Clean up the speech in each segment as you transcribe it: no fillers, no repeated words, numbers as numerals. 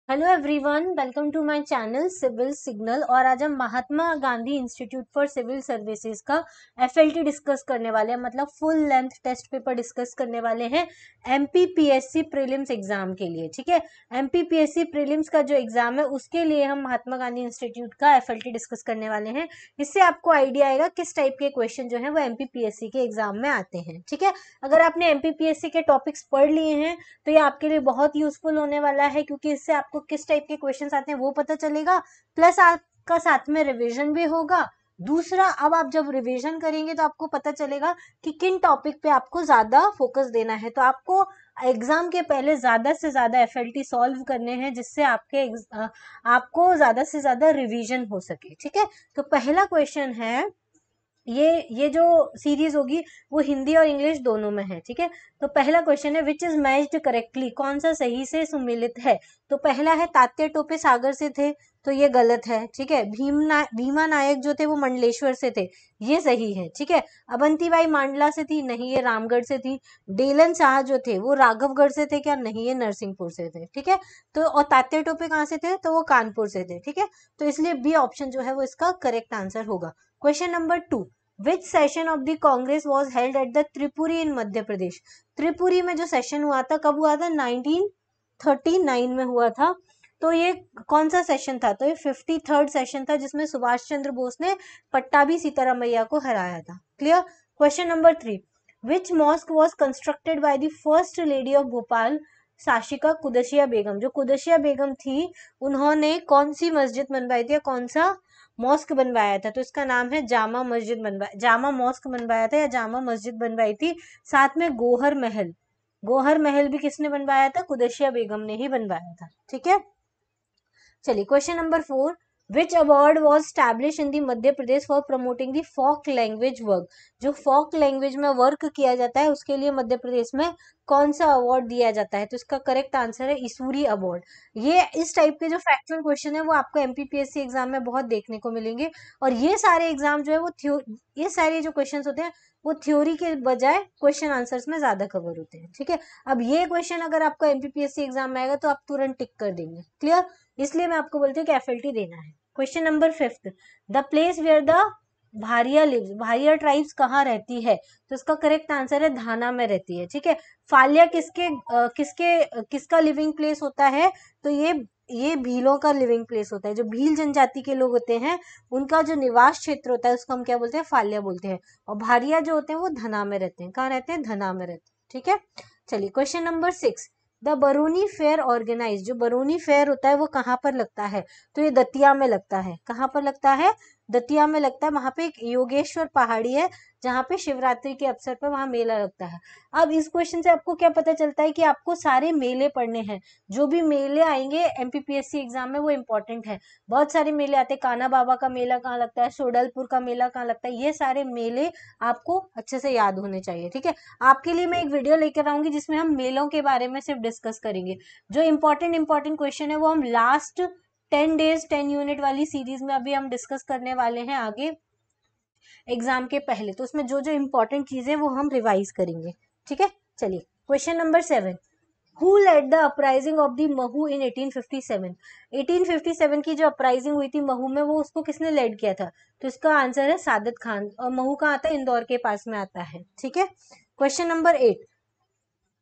Hello everyone, welcome to my channel civil signal. और आज हम Mahatma Gandhi institute for civil services का एफएलटी डिस्कस करने वाले हैं, मतलब full length test paper discuss करने वाले हैं एमपीपीएससी प्रीलिम्स एग्जाम के लिए। ठीक है, एमपीपीएससी प्रीलिम्स का जो एग्जाम है उसके लिए हम महात्मा गांधी इंस्टीट्यूट का एफएलटी डिस्कस करने वाले हैं। इससे आपको आइडिया आएगा किस टाइप के क्वेश्चन जो है वो एमपीपीएससी के एग्जाम में आते हैं। ठीक है, अगर आपने एमपीपीएससी के टॉपिक्स पढ़ लिए हैं तो ये आपके लिए बहुत यूजफुल होने वाला है, क्योंकि इससे आपको किस टाइप के क्वेश्चंस आते हैं वो पता चलेगा, प्लस आपका साथ में रिवीजन भी होगा। दूसरा, अब आप जब रिवीजन करेंगे तो आपको पता चलेगा कि किन टॉपिक पे आपको ज्यादा फोकस देना है। तो आपको एग्जाम के पहले ज्यादा से ज्यादा एफएलटी सॉल्व करने हैं, जिससे आपको ज्यादा से ज्यादा रिवीजन हो सके। ठीक है, तो पहला क्वेश्चन है, ये जो सीरीज होगी वो हिंदी और इंग्लिश दोनों में है। ठीक है, तो पहला क्वेश्चन है विच इज मैच्ड करेक्टली, कौन सा सही से सुमिलित है। तो पहला है तात्या टोपे सागर से थे, तो ये गलत है। ठीक है, भीमा नायक जो थे वो मंडलेश्वर से थे, ये सही है। ठीक है, अवंतीबाई मांडला से थी, नहीं ये रामगढ़ से थी। डेलन शाह जो थे वो राघवगढ़ से थे क्या, नहीं ये नरसिंहपुर से थे। ठीक है, तो और तात्या टोपे कहाँ से थे, तो वो कानपुर से थे। ठीक है, तो इसलिए बी ऑप्शन जो है वो इसका करेक्ट आंसर होगा। Question number 2, which session of the Congress was held at the Tripuri in Madhya Pradesh. Tripuri में जो सेशन हुआ था कब हुआ था, 1939 में हुआ था। तो ये कौन सा सेशन था, तो ये 53rd सेशन था, जिसमें सुभाष चंद्र बोस ने पट्टाभी सीतारामैया को हराया था। Clear. Question number 3, which mosque was constructed by the first lady of Bhopal साशिका कुदसिया बेगम। जो कुदसिया बेगम थी उन्होंने कौन सी मस्जिद बनवाई थी, या कौन सा मॉस्क बनवाया था, तो इसका नाम है जामा मस्जिद बनवाया, जामा मॉस्क बनवाया था या जामा मस्जिद बनवाई थी। साथ में गोहर महल, गोहर महल भी किसने बनवाया था, कुदसिया बेगम ने ही बनवाया था। ठीक है, चलिए question number 4, which award was establish in the Madhya Pradesh for promoting the folk language work. जो फोक लैंग्वेज में वर्क किया जाता है उसके लिए मध्य प्रदेश में कौन सा अवार्ड दिया जाता है, तो इसका करेक्ट आंसर है इसूरी अवार्ड। ये इस टाइप के जो फैक्चुअल क्वेश्चन है वो आपको एमपीपीएससी एग्जाम में बहुत देखने को मिलेंगे। और ये सारे एग्जाम जो है वो ये सारे जो क्वेश्चन होते हैं वो थ्योरी के बजाय क्वेश्चन आंसर्स में ज्यादा कवर होते हैं। ठीक है, अब ये क्वेश्चन अगर आपको एमपीपीएससी एग्जाम में आएगा तो आप तुरंत टिक कर देंगे। क्लियर, इसलिए मैं आपको बोलती हूँ कि एफएलटी देना है। Question number 5, the place where the Bharia lives, Bharia tribes कहाँ रहती है, तो इसका करेक्ट आंसर है धाना में रहती है। ठीक है, फालिया किसका लिविंग प्लेस होता है, तो ये भीलों का लिविंग प्लेस होता है। जो भील जनजाति के लोग होते हैं उनका जो निवास क्षेत्र होता है उसको हम क्या बोलते हैं, फालिया बोलते हैं। और भारिया जो होते हैं वो धना में रहते हैं। कहाँ रहते हैं, धना में रहते हैं। ठीक है, चलिए question number 6, the Baruni fair organise, जो बरूनी फेयर होता है वो कहाँ पर लगता है, तो ये दतिया में लगता है। कहाँ पर लगता है, दतिया में लगता है। वहां पे एक योगेश्वर पहाड़ी है जहाँ पे शिवरात्रि के अवसर पर वहां मेला लगता है। अब इस क्वेश्चन से आपको क्या पता चलता है कि आपको सारे मेले पढ़ने हैं। जो भी मेले आएंगे एमपीपीएससी एग्जाम में वो इंपॉर्टेंट है। बहुत सारे मेले आते हैं, कान्हा बाबा का मेला कहाँ लगता है, सोडलपुर का मेला कहाँ लगता है, ये सारे मेले आपको अच्छे से याद होने चाहिए। ठीक है, आपके लिए मैं एक वीडियो लेकर आऊंगी जिसमें हम मेलों के बारे में सिर्फ डिस्कस करेंगे। जो इंपॉर्टेंट क्वेश्चन है वो हम लास्ट 10 डेज 10 यूनिट वाली सीरीज में अभी हम डिस्कस करने वाले हैं आगे एग्जाम के पहले। तो उसमें जो जो इंपॉर्टेंट चीजें वो हम रिवाइज करेंगे। ठीक है, चलिए question number 7, who led the uprising of the Mhow in 1857। 1857 की जो अपराइजिंग हुई थी महू में वो उसको किसने लेड किया था, तो इसका आंसर है सादत खान। और महू कहाँ आता है, इंदौर के पास में आता है। ठीक है, question number 8,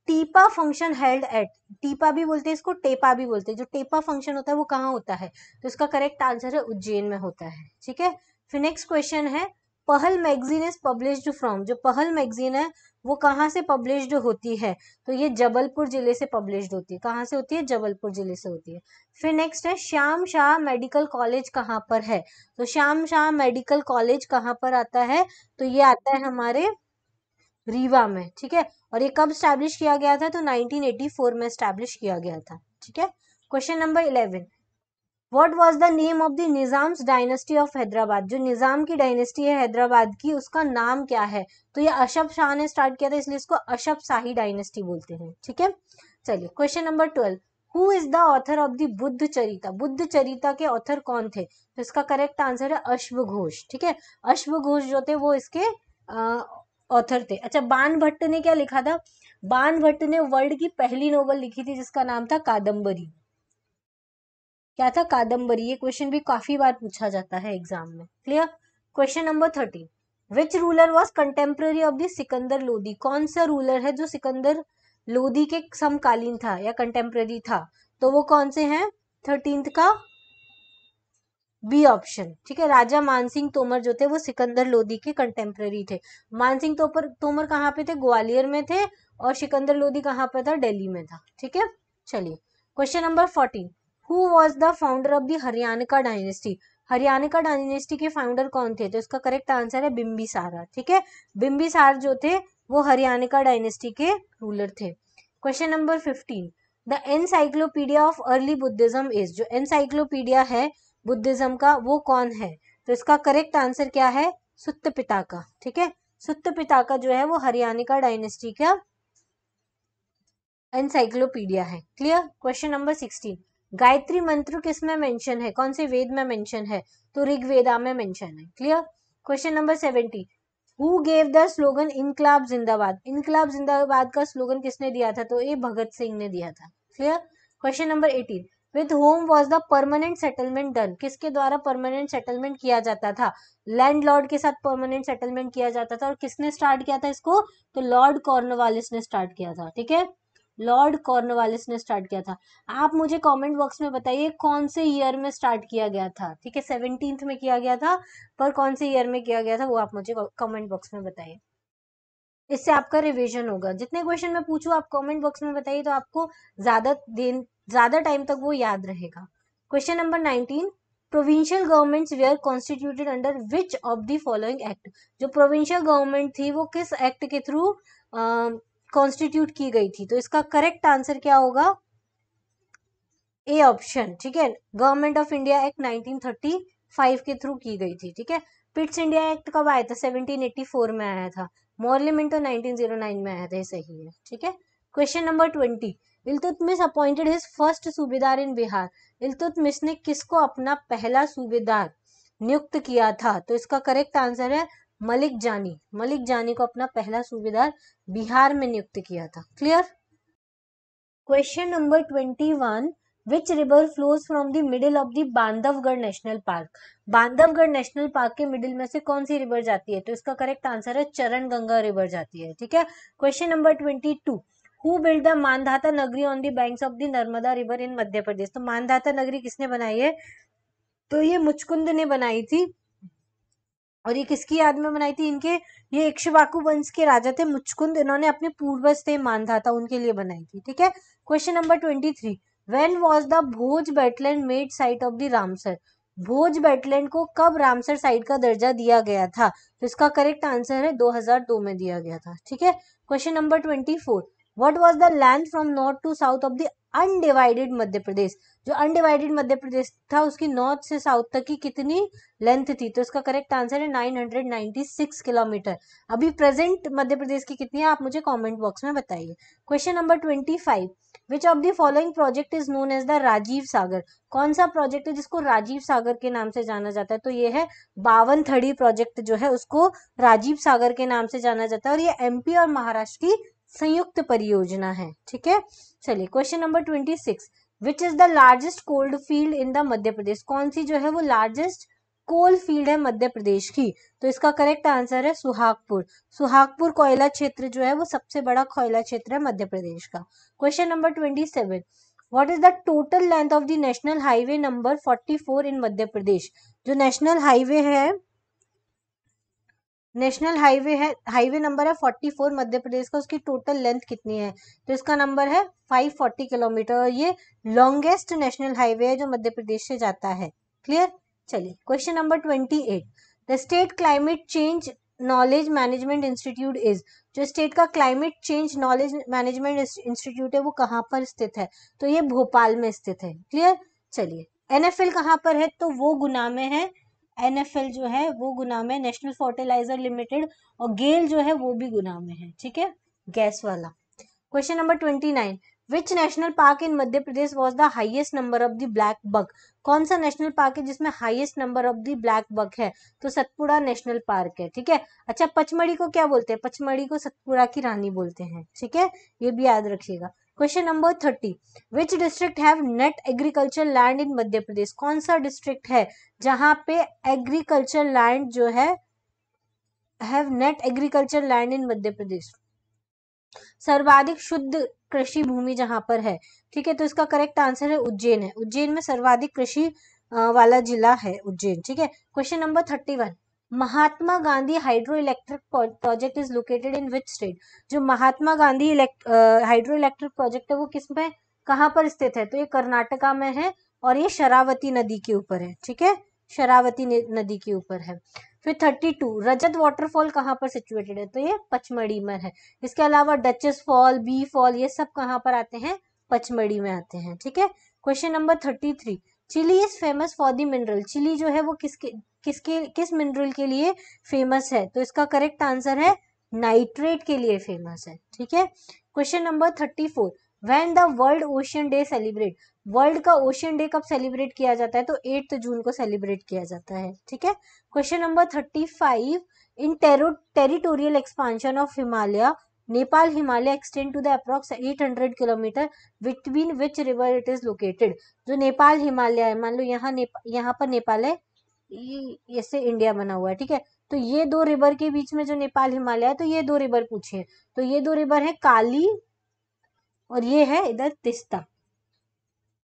Teepa function held at, Teepa भी बोलते हैं इसको, टेपा भी बोलते हैं। जो टेपा फंक्शन होता है वो कहाँ होता है, तो इसका करेक्ट आंसर है उज्जैन में होता है। ठीक है, फिर नेक्स्ट क्वेश्चन है, पहल मैगजीन इज पब्लिश्ड फ्रॉम, जो पहल मैगजीन है वो कहाँ से पब्लिश्ड होती है, तो ये जबलपुर जिले से पब्लिश्ड होती है। कहाँ से होती है, जबलपुर जिले से होती है। फिर नेक्स्ट है, श्याम शाह मेडिकल कॉलेज कहाँ पर है, तो श्याम शाह मेडिकल कॉलेज कहाँ पर आता है, तो ये आता है हमारे रीवा में। ठीक है, और ये कब स्टैब्लिश किया गया था, तो 1984 में स्टैब्लिश किया गया था। ठीक है, question number 11, what was the name of the Nizams dynasty of Hyderabad. जो निजाम की डायनेस्टी है हैदराबाद की उसका नाम क्या है, तो ये अशफ शाह ने स्टार्ट किया था, इसलिए इसको अशफ शाही डायनेस्टी बोलते हैं। ठीक है, चलिए question number 12, who is the author of the Buddha Charita. Buddha Charita के ऑथर कौन थे, तो इसका करेक्ट आंसर है अश्व घोष। ठीक है, अश्व घोष जो थे वो इसके ऑथर थे। अच्छा, बाण भट्ट ने क्या लिखा था, बाण भट्ट ने वर्ल्ड की पहली नोवेल लिखी थी जिसका नाम था कादम्बरी। क्या था, कादम्बरी। ये क्वेश्चन भी काफी बार पूछा जाता है एग्जाम में। Clear. Question number 13, which ruler was contemporary of the Sikandar Lodi? कौन सा रूलर है जो सिकंदर लोदी के समकालीन था या कंटेम्प्रेरी था? तो वो कौन से हैं? 13th का बी ऑप्शन। ठीक है, राजा मानसिंह तोमर जो थे वो सिकंदर लोदी के कंटेम्प्रेरी थे। मानसिंह तोमर कहाँ पे थे? ग्वालियर में थे। और सिकंदर लोदी कहाँ पे था? दिल्ली में था। ठीक है, चलिए question number 14, who was the founder of the Haryana dynasty? Haryana dynasty के फाउंडर कौन थे? तो इसका करेक्ट आंसर है बिम्बिसारा। ठीक है, बिम्बिसार जो थे वो हरियाणा डायनेस्टी के रूलर थे। Question number 15, the encyclopedia of early Buddhism is? जो एनसाइक्लोपीडिया है बुद्धिज्म का वो कौन है? तो इसका करेक्ट आंसर क्या है? सुत्त पिताका। ठीक है, सुत्त पिताका जो है वो हरियाणा डायनेस्टी का एनसाइक्लोपीडिया है। क्लियर। क्वेश्चन नंबर 16, गायत्री मंत्र किस में मेंशन है? कौन से वेद में मेंशन है? तो ऋग्वेदा में मेंशन है। Clear. Question number 17, who gave the slogan इनकलाब जिंदाबाद? इनकलाब जिंदाबाद का स्लोगन किसने दिया था? तो ये भगत सिंह ने दिया था। Clear. Question number 18, with home was the permanent settlement done? किसके द्वारा परमानेंट सेटलमेंट किया जाता था? लैंडलॉर्ड के साथ परमानेंट सेटलमेंट किया जाता था। और किसने स्टार्ट किया था इसको? तो लॉर्ड कॉर्नवालिस ने स्टार्ट किया था। ठीक है, लॉर्ड कॉर्नवालिस ने स्टार्ट किया था। आप मुझे कमेंट बॉक्स में बताइए कौन से ईयर में स्टार्ट किया गया था। ठीक है, 17th में किया गया था, पर कौन से ईयर में किया गया था वो आप मुझे कमेंट बॉक्स में बताइए। इससे आपका रिवीजन होगा। जितने क्वेश्चन मैं पूछूं आप कमेंट बॉक्स में बताइए तो आपको ज्यादा टाइम तक वो याद रहेगा। Question number 19, provincial governments were constituted under which of the following act? जो प्रोविंशियल गवर्नमेंट थी वो किस एक्ट के थ्रू कॉन्स्टिट्यूट की गई थी? तो इसका करेक्ट आंसर क्या होगा? A option. ठीक है, गवर्नमेंट ऑफ इंडिया एक्ट 1935 के थ्रू की गई थी। ठीक है, पिट्स इंडिया एक्ट कब आया था? 1784 में आया था। मॉर्लिमेंटो 1909 में आया था। सही है। ठीक है, question number 20, Iltutmish appointed his first सूबेदार इन बिहार? इल्तुतमिश ने किसको अपना पहला सूबेदार नियुक्त किया था? तो इसका करेक्ट आंसर है मलिक जानी। मलिक जानी को अपना पहला सूबेदार बिहार में नियुक्त किया था। Clear. Question number 21, which river flows from the middle of the Bandhavgarh national park? Bandhavgarh national park के मिडिल में से कौन सी रिवर जाती है? तो इसका करेक्ट आंसर है चरण गंगा रिवर जाती है। ठीक है, question number 22, who build the Mandhata Nagari on the banks of the Narmada river in Madhya Pradesh? तो मानधाता नगरी किसने बनाई है? तो ये मुचकुंद ने बनाई थी। और ये किसकी याद में बनाई थी? इनके ये इक्ष्वाकु वंश के राजा थे मुचकुंद। इन्होंने अपने पूर्वज थे मानधाता, उनके लिए बनाई थी। ठीक है, question number 23, when was the Bhoj wetland made site of the Ramsar? Bhoj wetland को कब रामसर साइट का दर्जा दिया गया था? तो इसका करेक्ट आंसर है 2002 में दिया गया था। ठीक है, question number 24, what was the length from north to south of the undivided Madhya Pradesh? जो अनडिवाइडेड मध्य प्रदेश था उसकी नॉर्थ से साउथ तक की कितनी लेंथ थी? तो इसका करेक्ट आंसर है 996 किलोमीटर। अभी प्रेजेंट मध्य प्रदेश की कितनी है आप मुझे कमेंट बॉक्स में बताइए। Question number 25, which of the following project is known as the Rajiv Sagar? कौन सा प्रोजेक्ट है जिसको राजीव सागर के नाम से जाना जाता है? तो ये है 52 प्रोजेक्ट जो है उसको राजीव सागर के नाम से जाना जाता है। और ये एमपी और महाराष्ट्र की संयुक्त परियोजना है। ठीक है, चलिए question number 26, which is the largest coal field in the Madhya Pradesh? कौन सी जो है वो लार्जेस्ट कोल फील्ड है मध्य प्रदेश की? तो इसका करेक्ट आंसर है सुहागपुर। सुहागपुर कोयला क्षेत्र जो है वो सबसे बड़ा कोयला क्षेत्र है मध्य प्रदेश का। Question number 27, what is the total length of the national highway number 44 इन मध्य प्रदेश? जो नेशनल हाईवे है, नेशनल हाईवे है, हाईवे नंबर है 44 मध्य प्रदेश का, उसकी टोटल लेंथ कितनी है? तो इसका नंबर है 540 किलोमीटर। और ये लॉन्गेस्ट नेशनल हाईवे है जो मध्य प्रदेश से जाता है। क्लियर। चलिए question number 28, the state climate change knowledge management institute is? जो स्टेट का climate change knowledge management institute है वो कहाँ पर स्थित है? तो ये भोपाल में स्थित है। क्लियर। चलिए एनएफएल कहाँ पर है? तो वो गुना में है। एनएफएल जो है वो गुना में, नेशनल फर्टिलाइजर लिमिटेड। और गेल जो है वो भी गुना में है। ठीक है, गैस वाला। Question number 29, which national park in Madhya Pradesh was the highest number of the black buck? कौन सा नेशनल पार्क है जिसमें highest number of the black buck है? तो सतपुड़ा नेशनल पार्क है। ठीक है, अच्छा पचमढ़ी को क्या बोलते हैं? पचमढ़ी को सतपुड़ा की रानी बोलते हैं। ठीक है, ये भी याद रखिएगा। Question number 30, which district have net agriculture land in Madhya Pradesh? कौन सा डिस्ट्रिक्ट है जहां पे एग्रीकल्चर लैंड जो है, have net agriculture land in Madhya Pradesh, सर्वाधिक शुद्ध कृषि भूमि जहां पर है, ठीक है। तो इसका करेक्ट आंसर है उज्जैन है। उज्जैन में सर्वाधिक कृषि वाला जिला है उज्जैन, ठीक है। Question number 31, Mahatma Gandhi hydro electric project is located in which state? जो Mahatma Gandhi hydro electric project है वो किस में, कहाँ पर स्थित है? तो ये कर्नाटका में है और ये शरावती नदी के ऊपर है, ठीक है, शरावती नदी के ऊपर है। फिर 32, रजत वाटरफॉल कहाँ पर सिचुएटेड है? तो ये पचमढ़ी में है। इसके अलावा डचेस फॉल, बी फॉल, ये सब कहाँ पर आते हैं? पचमढ़ी में आते हैं, ठीक है। Question number 33, Chile is famous for the mineral? Chile जो है वो किस मिनरल के लिए फेमस है? तो इसका करेक्ट आंसर है नाइट्रेट के लिए फेमस है, ठीक है। Question number 34, when the world ocean day celebrate? World का ओशियन डे कब सेलिब्रेट किया जाता है? तो 8 जून को सेलिब्रेट किया जाता है, ठीक है। Question number 35, in territorial expansion of Himalaya, Nepal Himalaya extend to the approx 800 kilometre, between which river it is located? जो नेपाल हिमालय है, मान लो यहाँ पर नेपाल है, ऐसे इंडिया बना हुआ है, ठीक है। तो ये दो रिवर के बीच में जो नेपाल हिमालय है, तो ये दो रिवर पूछे, तो ये दो रिवर है काली और ये है इधर तिस्ता,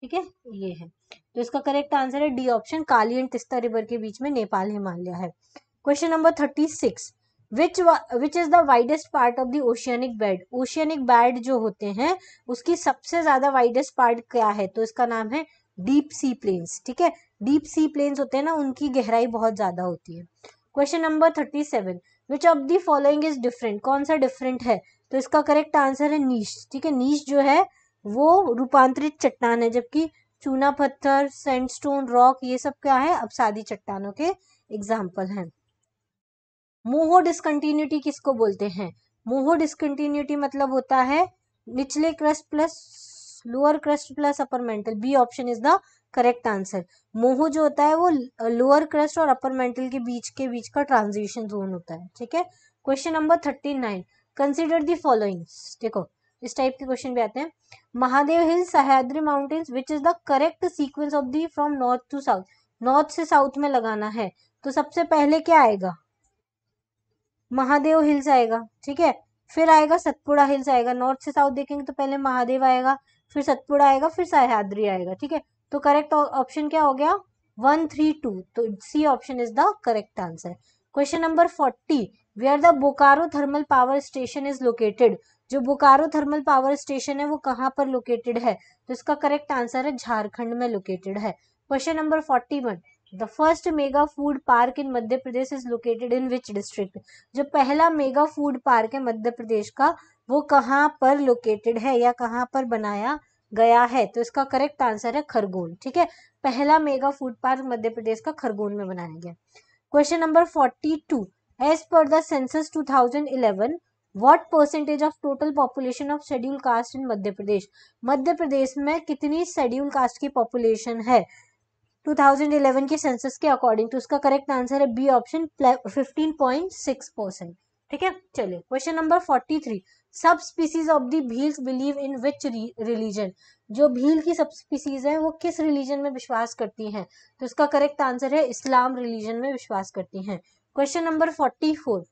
ठीक है, ये है। तो इसका करेक्ट आंसर है D option, Kali and Teesta river के बीच में नेपाल हिमालय है। Question number 36, which is the widest part of the oceanic bed? Oceanic bed जो होते हैं उसकी सबसे ज्यादा वाइडेस्ट पार्ट क्या है? तो इसका नाम है डीप सी प्लेन्स, ठीक है। डीप सी प्लेन्स होते हैं ना, उनकी गहराई बहुत ज्यादा होती है। Question number 37, which of the following is different? कौन सा डिफरेंट है? तो इसका करेक्ट आंसर है नीश, ठीक है। नीश जो है वो रूपांतरित चट्टान है, जबकि चूना पत्थर, सैंडस्टोन, रॉक, ये सब क्या है? अपसादी चट्टानों के एग्जाम्पल हैं। मोहो डिसकंटिन्यूटी किसको बोलते हैं? मोहो डिसकंटिन्यूटी मतलब होता है निचले crust plus lower crust plus upper mantle. B option is the correct answer. Moho जो होता है वो लोअर क्रस्ट और अपर मेंटल के बीच का ट्रांजिशन जोन होता है, ठीक है। Question number 39, consider the following. देखो इस टाइप के क्वेश्चन भी आते हैं। Mahadev hill, Sahyadri mountains, which is the correct sequence of the from north to south? North से साउथ में लगाना है तो सबसे पहले क्या आएगा? महादेव हिल्स आएगा, ठीक है। फिर आएगा सतपुड़ा हिल्स आएगा। नॉर्थ से साउथ देखेंगे तो पहले महादेव आएगा, फिर सतपुड़ा आएगा, फिर सह्याद्री आएगा, ठीक है। तो करेक्ट ऑप्शन क्या हो गया? 1, 3, 2। तो C option is the correct answer. Question number 40, where the Bokaro thermal power station is located? जो बोकारो थर्मल पावर स्टेशन है वो कहाँ पर लोकेटेड है? तो इसका करेक्ट आंसर है झारखंड में लोकेटेड है। Question number 41, the first mega food park in Madhya Pradesh is located in which district? जो पहला मेगा फूड पार्क है मध्य प्रदेश का वो कहाँ पर लोकेटेड है या कहाँ पर बनाया गया है? तो इसका करेक्ट आंसर है खरगोन, ठीक है। पहला mega food park Madhya Pradesh का खरगोन में बनाया गया। Question number 42, as per the census 2011 what percentage of total population of schedule caste in Madhya Pradesh? Madhya Pradesh में कितनी शेड्यूल कास्ट की पॉपुलेशन है 2011 के सेंसस के अकॉर्डिंग? तो उसका करेक्ट आंसर है बी ऑप्शन, 15.6%, ठीक है। चलिए question number 43, sub species of the Bhils believe in which religion? जो भील की सब स्पीसीज है वो किस रिलीजन में विश्वास करती हैं? तो इसका करेक्ट आंसर है इस्लाम रिलीजन में विश्वास करती हैं। Question number 44,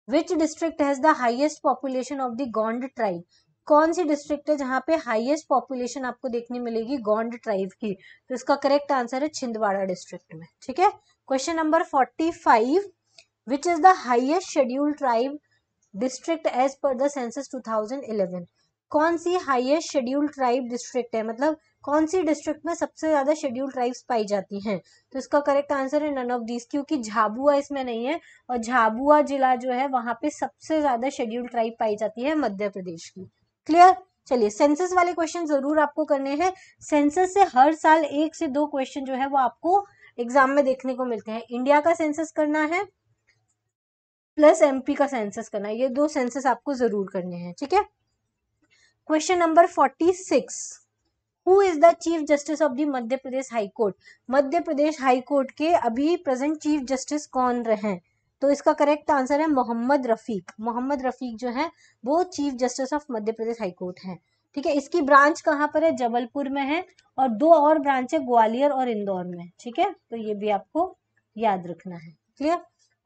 which district has the highest population of the Gond tribe? कौन सी डिस्ट्रिक्ट है जहां पे हाईएस्ट पॉपुलेशन आपको देखने मिलेगी गोंड ट्राइब की? तो इसका करेक्ट आंसर है छिंदवाड़ा डिस्ट्रिक्ट में, ठीक है। Question number 45, which is the highest schedule tribe district as per the census 2011? कौन सी हाईएस्ट शेड्यूल ट्राइब डिस्ट्रिक्ट है, मतलब कौन सी डिस्ट्रिक्ट में सबसे ज्यादा शेड्यूल ट्राइब्स पाई जाती हैं? तो इसका करेक्ट आंसर है नन ऑफ दीज, क्योंकि झाबुआ इसमें नहीं है और झाबुआ जिला जो है वहां पे सबसे ज्यादा शेड्यूल ट्राइब पाई जाती है मध्य प्रदेश की। क्लियर? चलिए सेंसस वाले क्वेश्चन जरूर आपको करने हैं। सेंसस से हर साल 1 से 2 क्वेश्चन जो है वो आपको एग्जाम में देखने को मिलते हैं। इंडिया का सेंसस करना है प्लस एमपी का सेंसस करना है, ये 2 सेंसस आपको जरूर करने हैं, ठीक है। Question number 46, who is the chief justice of the Madhya Pradesh high court? Madhya Pradesh high court के अभी प्रेजेंट चीफ जस्टिस कौन रहे? तो इसका करेक्ट आंसर है मोहम्मद रफीक। मोहम्मद रफीक जो है वो chief justice of Madhya Pradesh high court है। ठीक है, इसकी ब्रांच कहाँ पर है? जबलपुर में है, और 2 और ब्रांच है ग्वालियर और इंदौर में। ठीक है, तो ये भी आपको याद रखना है। Clear?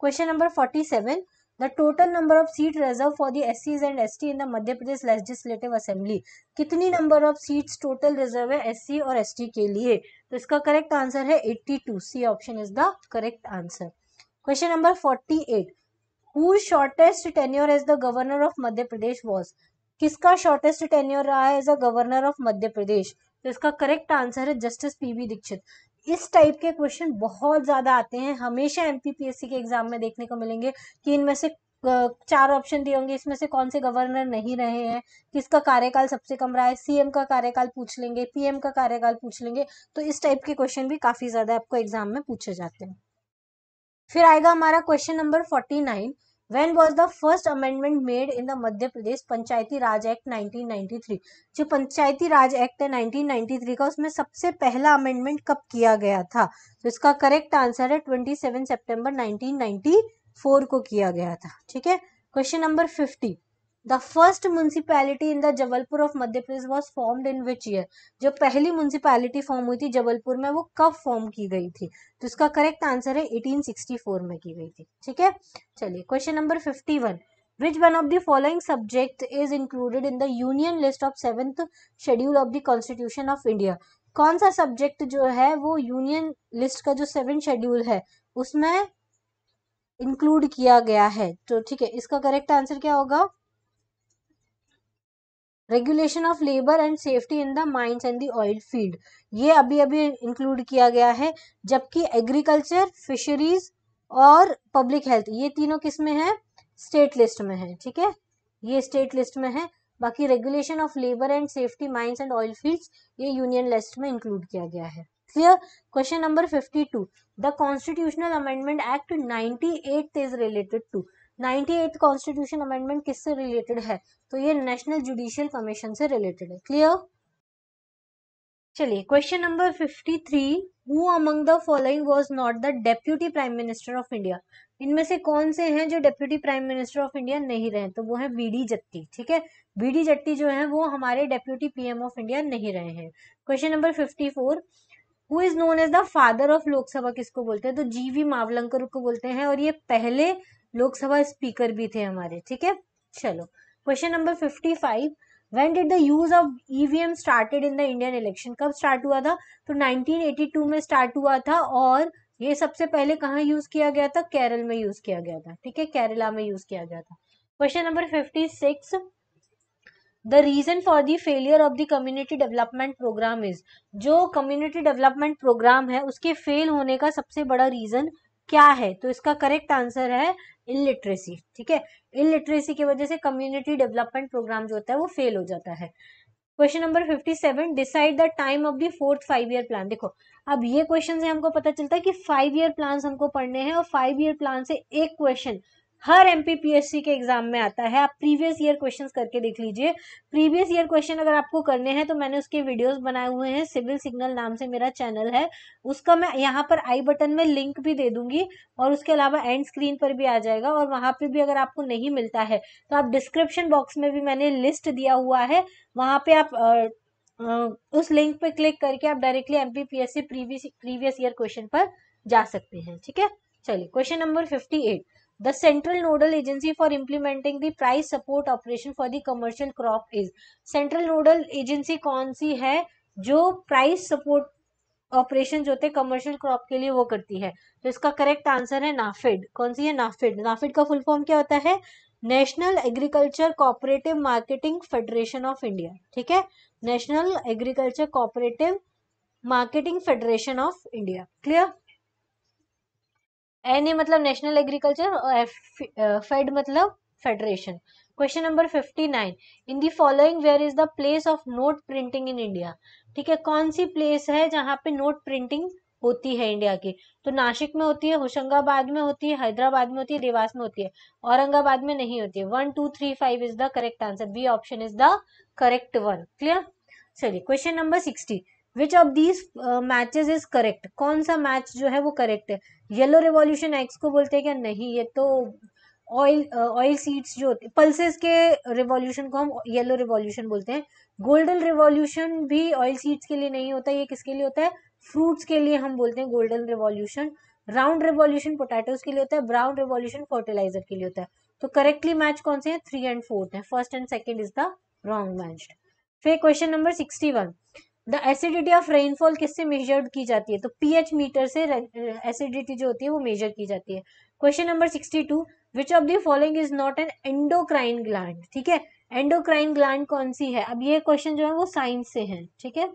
Question number 47, the total number of seat reserve for the SCs and ST in the Madhya Pradesh legislative assembly. कितनी number of seats total reserve है SC और ST के लिए? तो इसका करेक्ट आंसर है 82। C option is the correct answer. Question number 48, whose shortest tenure as the governor of Madhya Pradesh was? किसका shortest tenure रहा है as a governor of Madhya Pradesh? तो इसका करेक्ट आंसर है जस्टिस PV दीक्षित। इस टाइप के क्वेश्चन बहुत ज्यादा आते हैं, हमेशा MPPSC के एग्जाम में देखने को मिलेंगे कि इनमें से 4 ऑप्शन दिए होंगे, इसमें से कौन से गवर्नर नहीं रहे हैं, किसका कार्यकाल सबसे कम रहा है, CM का कार्यकाल पूछ लेंगे, PM का कार्यकाल पूछ लेंगे। तो इस टाइप के क्वेश्चन भी काफी ज्यादा आपको एग्जाम में पूछे जाते हैं। फिर आएगा हमारा question number 49, when was the first amendment made in the Madhya Pradesh Panchayati Raj act 1993? जो पंचायती राज एक्ट है 1993 का, उसमें सबसे पहला अमेंडमेंट कब किया गया था? तो इसका करेक्ट आंसर है 27 सितंबर 1994 को किया गया था। ठीक है, question number 50, the first municipality in the Jabalpur of Madhya Pradesh was formed in which year? जो पहली म्यूनिसिपैलिटी फॉर्म हुई थी जबलपुर में, वो कब फॉर्म की गई थी? तो इसका करेक्ट आंसर है 1864 में की गई थी। ठीक है, चलिए question number 51, which one of the following subject is included in the union list of 7th schedule of the constitution of India? कौन सा सब्जेक्ट जो है वो यूनियन लिस्ट का जो 7th शेड्यूल है उसमें इंक्लूड किया गया है? तो ठीक है, इसका करेक्ट आंसर क्या होगा? Regulation of labour and safety in the mines and the oil field. ये अभी अभी इंक्लूड किया गया है, जबकि एग्रीकल्चर, फिशरीज और पब्लिक हेल्थ ये तीनों किस में है? स्टेट लिस्ट में है। ठीक है, ये स्टेट लिस्ट में है, बाकी regulation of labour and safety mines and oil fields ये यूनियन लिस्ट में इंक्लूड किया गया है। Clear? Question number 52, the constitutional amendment act 98 is related to? 98th constitution amendment किससे रिलेटेड है? तो ये नेशनल जुडिशियल कमीशन से रिलेटेड है। क्लियर? चलिए question number 53, who among the following was not the deputy prime minister of India? इनमें से कौन से हैं जो deputy prime minister of India नहीं रहे? तो वो है BD जत्ती। ठीक है, BD जत्ती जो है वो हमारे डेप्यूटी PM ऑफ इंडिया नहीं रहे हैं। Question number 54, who is known as the father of Lok Sabha किसको बोलते हैं? तो GV मावलंकर को बोलते हैं, और ये पहले लोकसभा स्पीकर भी थे हमारे। ठीक है, चलो question number 55, when did the use of EVM started in the Indian election? कब स्टार्ट हुआ था? तो 1982 में स्टार्ट हुआ था, और ये सबसे पहले कहाँ यूज किया गया था? केरल में यूज किया गया था। ठीक है, केरला में यूज किया गया था। Question number 56, the reason for the failure of the community development programme is? जो कम्युनिटी डेवलपमेंट प्रोग्राम है उसके फेल होने का सबसे बड़ा रीजन क्या है? तो इसका करेक्ट आंसर है इलिटरेसी। ठीक है, इलिटरेसी की वजह से कम्युनिटी डेवलपमेंट प्रोग्राम जो होता है वो फेल हो जाता है। Question number 57, decide the time of the 4th 5-year plan. देखो, अब ये क्वेश्चन से हमको पता चलता है कि 5-year प्लान हमको पढ़ने हैं, और 5-year प्लान से एक क्वेश्चन हर MPPSC के एग्जाम में आता है। आप प्रीवियस ईयर क्वेश्चंस करके देख लीजिए। प्रीवियस ईयर क्वेश्चन अगर आपको करने हैं तो मैंने उसके वीडियोस बनाए हुए हैं, सिविल सिग्नल नाम से मेरा चैनल है, उसका मैं यहाँ पर आई बटन में लिंक भी दे दूंगी, और उसके अलावा एंड स्क्रीन पर भी आ जाएगा, और वहां पे भी अगर आपको नहीं मिलता है तो आप डिस्क्रिप्शन बॉक्स में भी मैंने लिस्ट दिया हुआ है, वहां पे आप उस लिंक पे क्लिक करके आप directly MPPSC previous year question पर जा सकते हैं। ठीक है, चलिए question number 58, the central nodal agency for implementing the price support operation for the commercial crop is? Central nodal agency कौन सी है जो प्राइस सपोर्ट ऑपरेशन जो होते हैं कमर्शियल क्रॉप के लिए वो करती है? तो इसका करेक्ट आंसर है नाफेड। कौन सी है? नाफेड। नाफेड का फुल फॉर्म क्या होता है? National agriculture cooperative marketing federation of India. ठीक है, national agriculture cooperative marketing federation of India. Clear? NA मतलब नेशनल एग्रीकल्चर, और फेड मतलब federation. Question number 59, in the following where is the place of note printing in India? ठीक है, कौन सी place है जहां पे नोट प्रिंटिंग होती है इंडिया की? तो नासिक में होती है, होशंगाबाद में होती है, हैदराबाद में होती है, देवास में होती है, औरंगाबाद में नहीं होती है। 1 2 3 5 is the correct answer. B option is the correct one. Clear? चलिए question number 60, which of these matches is correct, कौन सा मैच जो है वो करेक्ट है? येलो रिवॉल्यूशन एक्स को बोलते हैं क्या? नहीं, ये तो ऑयल सीड्स जो होते हैं, पल्सेस के रिवॉल्यूशन को हम येलो रिवॉल्यूशन बोलते हैं। गोल्डन रिवॉल्यूशन भी ऑयल सीड्स के लिए नहीं होता, ये किसके लिए होता है? फ्रूट्स के लिए हम बोलते हैं golden revolution. Round revolution potatoes के लिए होता है, ब्राउन रिवॉल्यूशन फर्टिलाइजर के लिए होता है। तो करेक्टली मैच कौन से हैं? 3 and 4 है, first and second is the wrong match. फिर question number 61, the acidity of rainfall किससे मेजर्ड की जाती है? तो पीएच मीटर से एसिडिटी जो होती है वो मेजर की जाती है। Question number 62, which of the following is not an endocrine gland? ठीक है, एंडोक्राइन ग्लैंड कौन सी है? अब ये क्वेश्चन जो है वो साइंस से है, ठीक है।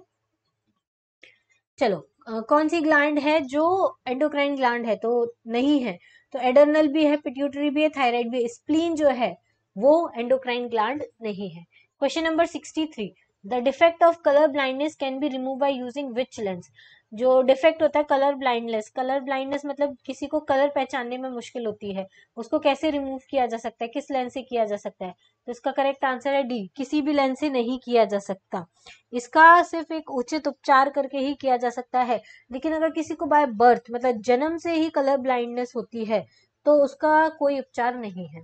चलो, कौन सी ग्लैंड है जो एंडोक्राइन ग्लैंड है? तो नहीं है, तो एडर्नल भी है, पिट्यूटरी भी है, थायराइड भी है। स्प्लीन जो है वो एंडोक्राइन ग्लैंड नहीं है। Question number 63, the defect of colour blindness can be remove by using which lens? जो डिफेक्ट होता है कलर ब्लाइंडनेस, कलर ब्लाइंडनेस मतलब किसी को कलर पहचानने में मुश्किल होती है, उसको कैसे रिमूव किया जा सकता है, किस लेंस से किया जा सकता है? तो इसका करेक्ट आंसर है डी, किसी भी लेंस से नहीं किया जा सकता। इसका सिर्फ एक उचित उपचार करके ही किया जा सकता है। लेकिन अगर किसी को बाय बर्थ मतलब जन्म से ही कलर ब्लाइंडनेस होती है तो उसका कोई उपचार नहीं है,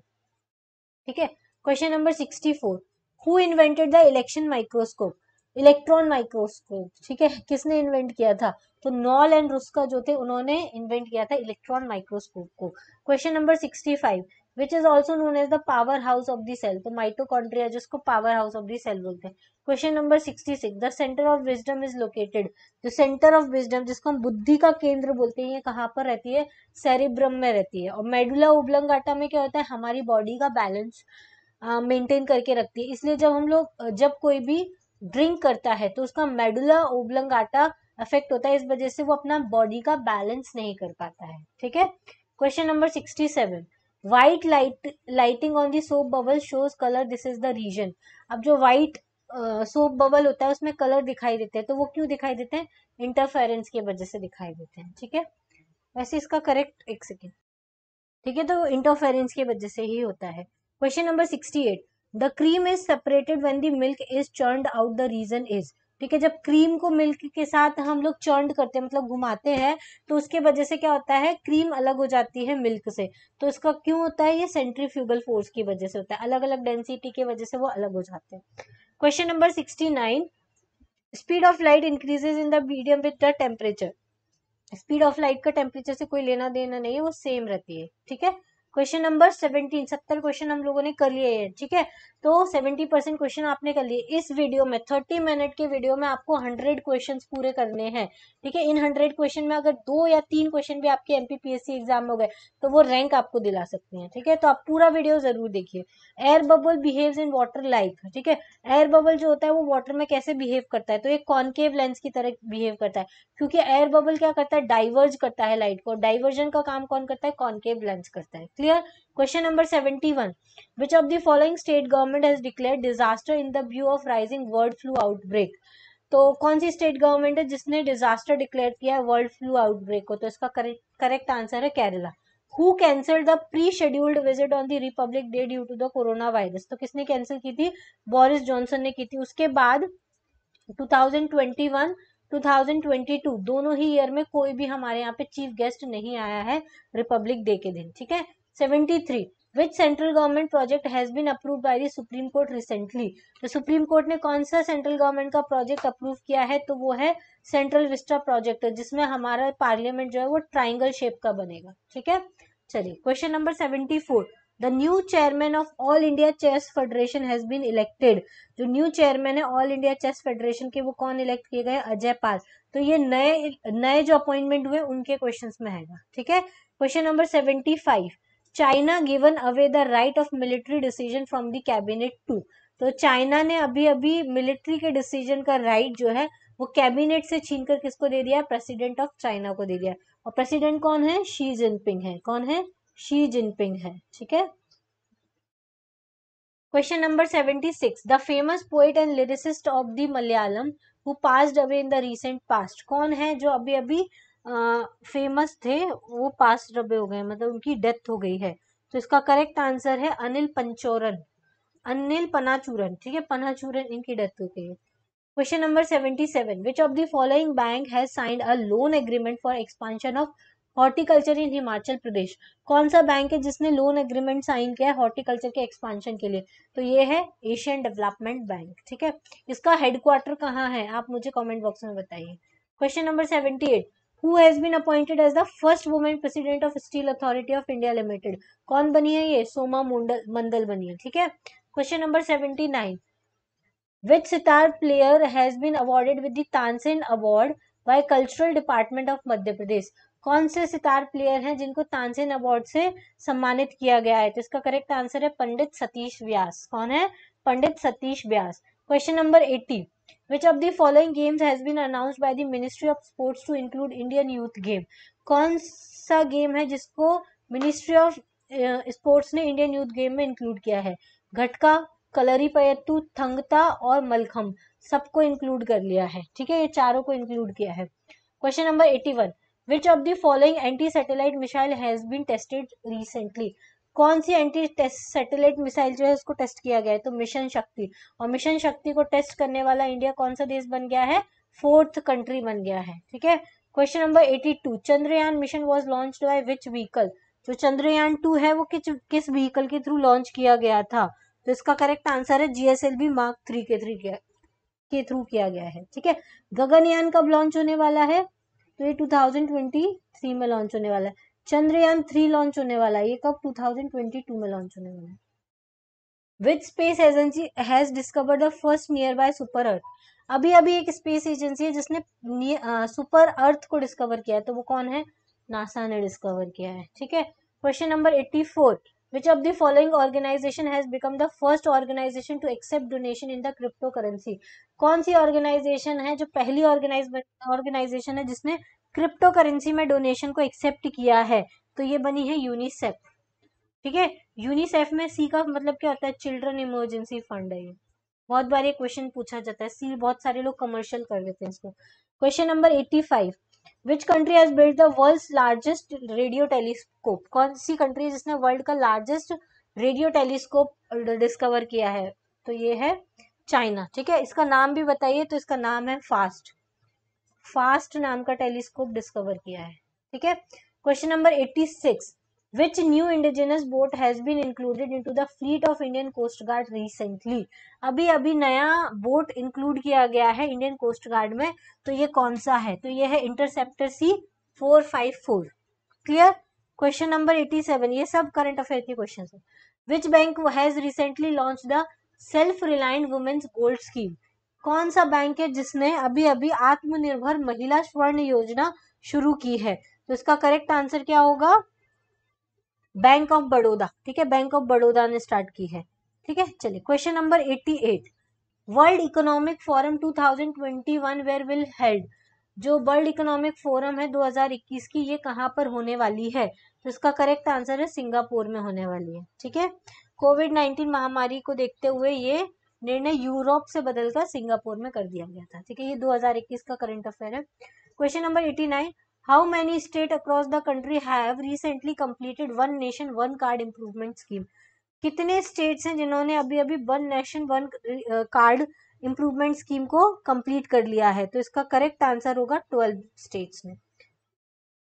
ठीक है। Question number 64, who invented the election microscope? Electron microscope, ठीक है, किसने इन्वेंट किया था? तो नॉल एंड रुस्का जो थे उन्होंने इन्वेंट किया था इलेक्ट्रॉन माइक्रोस्कोप को। Question number 65, which is also known as the power house of the cell? तो माइटोकॉन्ड्रिया जिसको power house of the cell बोलते हैं। Question number 66, the centre of wisdom is located? जो सेंटर ऑफ विजडम जिसको हम बुद्धि का केंद्र बोलते हैं, ये कहाँ पर रहती है? सेरिब्रम में रहती है। और मेडुला ओब्लंगाटा में क्या होता है? हमारी बॉडी का बैलेंस मेंटेन करके रखती है। इसलिए जब हम लोग जब कोई भी ड्रिंक करता है तो उसका मेडुला ओब्लंगाटा अफेक्ट होता है, इस वजह से वो अपना बॉडी का बैलेंस नहीं कर पाता है, ठीक है। Question number 67, white lighting on the soap bubble shows colour, this is the reason? अब जो व्हाइट सोप बबल होता है उसमें कलर दिखाई देते हैं, तो वो क्यों दिखाई देते हैं? इंटरफेरेंस की वजह से दिखाई देते हैं, ठीक है। वैसे इसका करेक्ट, एक सेकेंड, ठीक है, तो इंटरफेरेंस की वजह से ही होता है। Question number 68, the cream is separated when the milk is churned out, the reason is? ठीक है, जब क्रीम को मिल्क के साथ हम लोग चर्न करते हैं मतलब घुमाते हैं तो उसके वजह से क्या होता है? क्रीम अलग हो जाती है मिल्क से। तो इसका क्यों होता है? ये सेंट्रीफ्यूगल फोर्स की वजह से होता है, अलग अलग डेंसिटी की वजह से वो अलग हो जाते हैं। Question number 69, speed of light increases in the medium with the temperature? Speed of light का टेम्परेचर से कोई लेना देना नहीं है, वो सेम रहती है, ठीक है। क्वेश्चन नंबर 17, 70 क्वेश्चन हम लोगों ने कर लिए हैं, ठीक है। तो 70% क्वेश्चन आपने कर लिए। इस वीडियो में 30 मिनट के वीडियो में आपको 100 क्वेश्चन पूरे करने हैं, ठीक है। इन 100 क्वेश्चन में अगर 2 या 3 क्वेश्चन भी आपके एमपीपीएससी एग्जाम में हो गए तो वो रैंक आपको दिला सकते हैं, ठीक है। तो आप पूरा वीडियो जरूर देखिए। Air bubble behaves in water like, ठीक है। एयर बबल जो होता है वो वाटर में कैसे बिहेव करता है? तो एक कॉनकेव लेंस की तरह बिहेव करता है, क्योंकि एयर बबल क्या करता है? डाइवर्ज करता है लाइट को। डाइवर्जन का काम कौन करता है? कॉनकेव लेंस करता है, clear. Question number 71, which of the following state government has declared disaster in the view of rising bird flu outbreak? तो कौन सी स्टेट गवर्नमेंट है जिसने डिजास्टर डिक्लेयर किया है वर्ल्ड फ्लू आउटब्रेक को? तो इसका करेक्ट आंसर है Kerala. Who cancelled the pre scheduled visit on the Republic Day due to the corona virus? तो किसने कैंसिल की थी? बोरिस जॉनसन ने की थी। उसके बाद 2021 2022 दोनों ही ईयर में कोई भी हमारे यहाँ पे चीफ गेस्ट नहीं आया है रिपब्लिक डे के दिन, ठीक है। 73, which central government project has been approved by the supreme court recently? तो सुप्रीम कोर्ट ने कौन सा सेंट्रल गवर्नमेंट का प्रोजेक्ट अप्रूव किया है? तो वो है सेंट्रल विस्टा प्रोजेक्ट, जिसमें हमारा पार्लियामेंट जो है वो ट्राइंगल शेप का बनेगा, ठीक है। चलिए, question number 74, the new chairman of All India Chess Federation has been elected? जो न्यू चेयरमैन है ऑल इंडिया चेस फेडरेशन के, वो कौन इलेक्ट किए गए? अजय पाल। तो ये नए नए जो अपॉइंटमेंट हुए उनके क्वेश्चंस में आएगा, ठीक है। Question number 75, China given away the right of military decision from the cabinet to? तो चाइना ने अभी अभी मिलिट्री के डिसीजन का राइट जो है वो कैबिनेट से छीनकर किसको दे दिया? प्रेसिडेंट ऑफ चाइना को दे दिया। और प्रेसिडेंट कौन है? शी जिनपिंग है। कौन है? शी जिनपिंग है, ठीक है। Question number 76, the famous poet and lyricist of the Malayalam who passed away in the recent past? कौन है जो अभी अभी फेमस थे, वो पास्ट अवे हो गए, मतलब उनकी डेथ हो गई है? तो इसका करेक्ट आंसर है अनिल पंचोरन, अनिल पनाचूरन, ठीक है। पनाचूरन इनकी डेथ हो गई है। Question number 77, which of the following bank has signed a loan agreement for expansion of horticulture in Himachal Pradesh? कौन सा बैंक है जिसने लोन एग्रीमेंट साइन किया है हॉर्टिकल्चर के एक्सपांशन के लिए? तो ये है एशियन डेवलपमेंट बैंक, ठीक है। इसका हेडक्वार्टर कहाँ है, आप मुझे कमेंट बॉक्स में बताइए। Question number 78, who has been appointed as the first women president of Steel Authority of India Limited? कौन बनी है ये? सोमा मंडल बनी है, ठीक है। Question number 79, which sitar player has been awarded with the Tansen award by cultural department of Madhya Pradesh? कौन से सितार प्लेयर हैं जिनको तानसेन अवार्ड से सम्मानित किया गया है? तो इसका करेक्ट आंसर है पंडित सतीश व्यास। कौन है? Pandit Satish Vyas. Question number 80, which of the following games has been announced by the Ministry of Sports to include Indian Youth Game? कौन सा गेम है जिसको मिनिस्ट्री ऑफ स्पोर्ट्स ने इंडियन यूथ गेम में इंक्लूड किया है? घटका, कलरीपयट्टू, थंगता और मलखम, सबको इंक्लूड कर लिया है, ठीक है। ये चारों को इंक्लूड किया है। Question number 81, which of the following anti satellite missile has been tested recently? कौन सी एंटी सैटेलाइट मिसाइल जो है उसको टेस्ट किया गया है? तो मिशन शक्ति। और मिशन शक्ति को टेस्ट करने वाला इंडिया कौन सा देश बन गया है? 4th कंट्री बन गया है, ठीक है। Question number 82, Chandrayaan mission was launched by which vehicle? जो चंद्रयान 2 है वो किस व्हीकल के थ्रू लॉन्च किया गया था? तो इसका करेक्ट आंसर है GSLV Mark 3 के थ्रू किया गया है, ठीक है। गगनयान कब लॉन्च होने वाला है? तो ये 2023 में लॉन्च होने वाला है। चंद्रयान 3 लॉन्च होने वाला है, ये कब? 2022 में लॉन्च होने वाला है। Which space agency has discovered the first near by super अर्थ? अभी अभी एक स्पेस एजेंसी है जिसने सुपर अर्थ को डिस्कवर किया है, तो वो कौन है? नासा ने डिस्कवर किया है, ठीक है। Question number 84, which of the following organization has become the first organization to accept donation in the cryptocurrency? कौन सी ऑर्गेनाइजेशन है जो पहली ऑर्गेनाइजेशन है जिसने क्रिप्टो करेंसी में डोनेशन को एक्सेप्ट किया है? तो ये बनी है यूनिसेफ, ठीक है। यूनिसेफ में सी का मतलब क्या होता है? चिल्ड्रन इमरजेंसी फंड है ये। बहुत बार ये क्वेश्चन पूछा जाता है, सी बहुत सारे लोग कमर्शियल कर देते हैं इसको। Question number 85, which country has built the world's largest radio telescope? कौन सी कंट्री जिसने वर्ल्ड का लार्जेस्ट रेडियो टेलीस्कोप डिस्कवर किया है? तो ये है चाइना, ठीक है। इसका नाम भी बताइए। तो इसका नाम है फास्ट नाम का टेलीस्कोप डिस्कवर किया है, ठीक है। Question number 86, which new indigenous boat has been included into the fleet of Indian Coast Guard recently? अभी अभी नया बोट इंक्लूड किया गया है इंडियन कोस्ट गार्ड में, तो ये कौन सा है? तो ये है interceptor C454, clear. Question number 87, ये सब करंट अफेयर के क्वेश्चन है। Which bank has recently launch the self reliant women's gold scheme? कौन सा बैंक है जिसने अभी अभी आत्मनिर्भर महिला स्वर्ण योजना शुरू की है? तो इसका करेक्ट आंसर क्या होगा? बैंक ऑफ बड़ौदा, ठीक है। बैंक ऑफ बड़ौदा ने स्टार्ट की है, ठीक है। चलिए question number 88, World Economic Forum 2021 where will held? जो वर्ल्ड इकोनॉमिक फोरम है 2021 की, ये कहाँ पर होने वाली है? तो इसका करेक्ट आंसर है सिंगापुर में होने वाली है, ठीक है। कोविड-19 महामारी को देखते हुए ये निर्णय यूरोप से बदलकर सिंगापुर में कर दिया गया था, ठीक है। ये 2021 का करंट अफेयर है। Question number 89, how many states across the country have recently completed one nation one card improvement scheme? कितने स्टेट्स हैं जिन्होंने अभी अभी one nation one card improvement scheme को कंप्लीट कर लिया है? तो इसका करेक्ट आंसर होगा 12 स्टेट्स ने।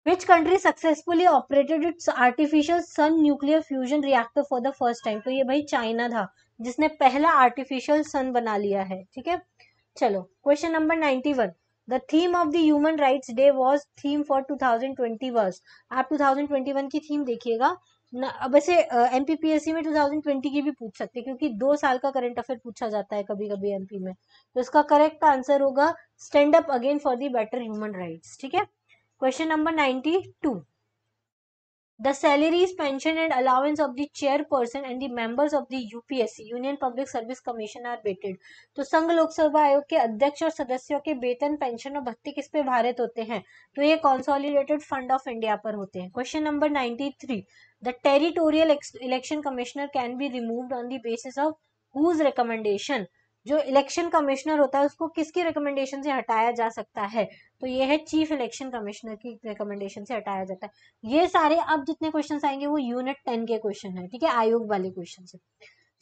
Which country successfully operated its artificial sun nuclear fusion reactor for the first time? तो ये भाई चाइना था जिसने पहला आर्टिफिशियल सन बना लिया है, ठीक है। चलो question number 91, the theme of the human rights day was theme for 2020 was? आप 2021 की थीम देखिएगा ना। अब ऐसे एमपीपीएससी में 2020 की भी पूछ सकते हैं क्योंकि 2 साल का करंट अफेयर पूछा जाता है कभी कभी एमपी में। तो इसका करेक्ट आंसर होगा stand up again for the better human rights, ठीक है। Question number 92, the salaries, pension and allowance of the chairperson and the members of the UPSC Union Public Service Commission are weighted? तो संघ लोक सेवा आयोग के अध्यक्ष और सदस्यों के वेतन, पेंशन और भत्ते किस पे भारित होते हैं? तो ये कंसोलिडेटेड फंड ऑफ इंडिया पर होते हैं। Question number 93, the territorial election commissioner can be removed on the basis of whose recommendation? जो इलेक्शन कमिश्नर होता है उसको किसकी रिकमेंडेशन से हटाया जा सकता है? तो ये है चीफ इलेक्शन कमिश्नर की रिकमेंडेशन से हटाया जाता है। ये सारे अब जितने क्वेश्चंस आएंगे वो यूनिट 10 के क्वेश्चन है, ठीक है, आयोग वाले क्वेश्चन है।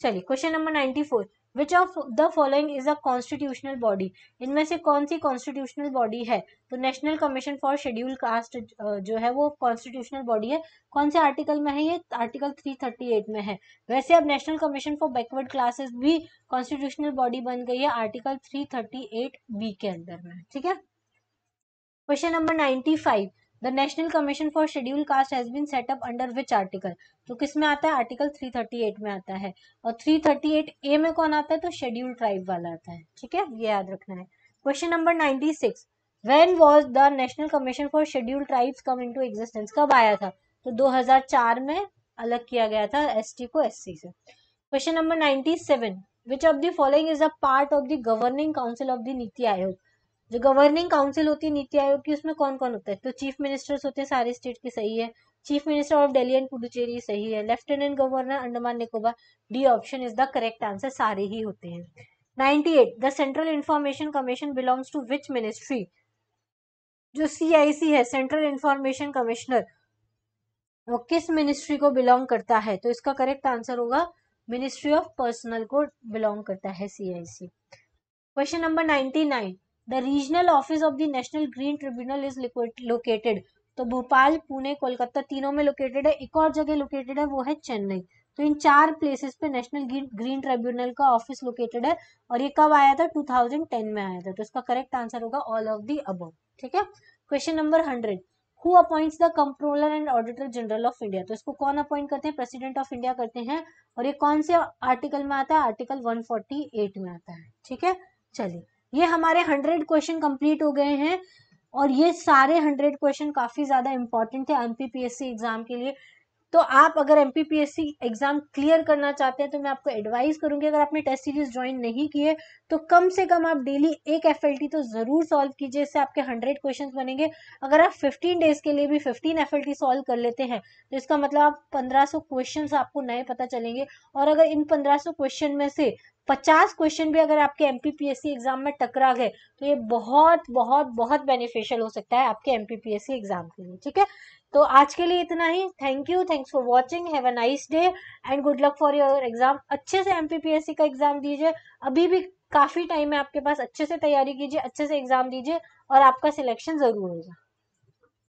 चलिए question number 94, which of the following is a constitutional body, इनमें से कौन सी कॉन्स्टिट्यूशनल बॉडी है? तो national commission for schedule cast जो है वो कॉन्स्टिट्यूशनल बॉडी है। कौन से आर्टिकल में है ये? आर्टिकल 338 में है। वैसे अब national commission for backward classes भी कॉन्स्टिट्यूशनल बॉडी बन गई है आर्टिकल 338B के अंदर में, ठीक है। Question number 95, the national commission for schedule caste has been set up under which article, तो किस में आता है? आर्टिकल 338 में आता है। और 338A में कौन आता है? तो शेड्यूल ट्राइब वाला आता है, ठीक है, ये याद रखना है। Question number 96, when was the national commission for schedule tribes come into existence, कब आया था? तो 2004 में अलग किया गया था एसटी को एससी से। Question number 97, which of the following is a part of the governing council of the NITI Aayog, जो गवर्निंग काउंसिल होती है नीति आयोग की उसमें कौन कौन होता है? तो चीफ मिनिस्टर्स होते हैं सारे स्टेट की, सही है। Chief minister of Delhi and Puducherry, सही है। Lieutenant governor Andaman Nicobar, D option is the correct answer, सारे ही होते हैं। 98, the central information commission belongs to which ministry, जो CIC है सेंट्रल इंफॉर्मेशन कमिश्नर, वो किस मिनिस्ट्री को बिलोंग करता है? तो इसका करेक्ट आंसर होगा मिनिस्ट्री ऑफ पर्सनल को बिलोंग करता है CIC। Question number 99, the regional office of the national green tribunal is located, तो भोपाल, पुणे, कोलकाता तीनों में लोकेटेड है। एक और जगह लोकेटेड है वो है चेन्नई। तो इन 4 प्लेसेस पे नेशनल ग्रीन ट्रिब्यूनल का ऑफिस लोकेटेड है। और ये कब आया था? 2010 में आया था। तो इसका करेक्ट आंसर होगा ऑल ऑफ दी अबव, ठीक है। Question number 100, who appoints the controller and auditor general of India, तो इसको कौन अपॉइंट करते हैं? प्रेसिडेंट ऑफ इंडिया करते हैं। और ये कौन से आर्टिकल में आता है? आर्टिकल 148 में आता है, ठीक है। चलिए, ये हमारे 100 क्वेश्चन कंप्लीट हो गए हैं। और ये सारे 100 क्वेश्चन काफी ज्यादा इंपॉर्टेंट थे MPPSC एग्जाम के लिए। तो आप अगर MPPSC एग्जाम क्लियर करना चाहते हैं तो मैं आपको एडवाइस करूंगी, अगर आपने टेस्ट सीरीज ज्वाइन नहीं किए तो कम से कम आप डेली एक FLT तो जरूर सॉल्व कीजिए, इससे आपके 100 क्वेश्चंस बनेंगे। अगर आप 15 डेज के लिए भी 15 FLT सॉल्व कर लेते हैं तो इसका मतलब आप 1500 क्वेश्चंस आपको नए पता चलेंगे। और अगर इन 1500 क्वेश्चन में से 50 क्वेश्चन भी अगर आपके MPPSC एग्जाम में टकरा गए तो ये बहुत बहुत बहुत बेनिफिशियल हो सकता है आपके MPPSC एग्जाम के लिए, ठीक है। तो आज के लिए इतना ही। Thank you, thanks for watching, have a nice day and good luck for your exam. अच्छे से MPPSC का एग्जाम दीजिए, अभी भी काफी टाइम है आपके पास, अच्छे से तैयारी कीजिए, अच्छे से एग्जाम दीजिए और आपका सिलेक्शन जरूर होगा।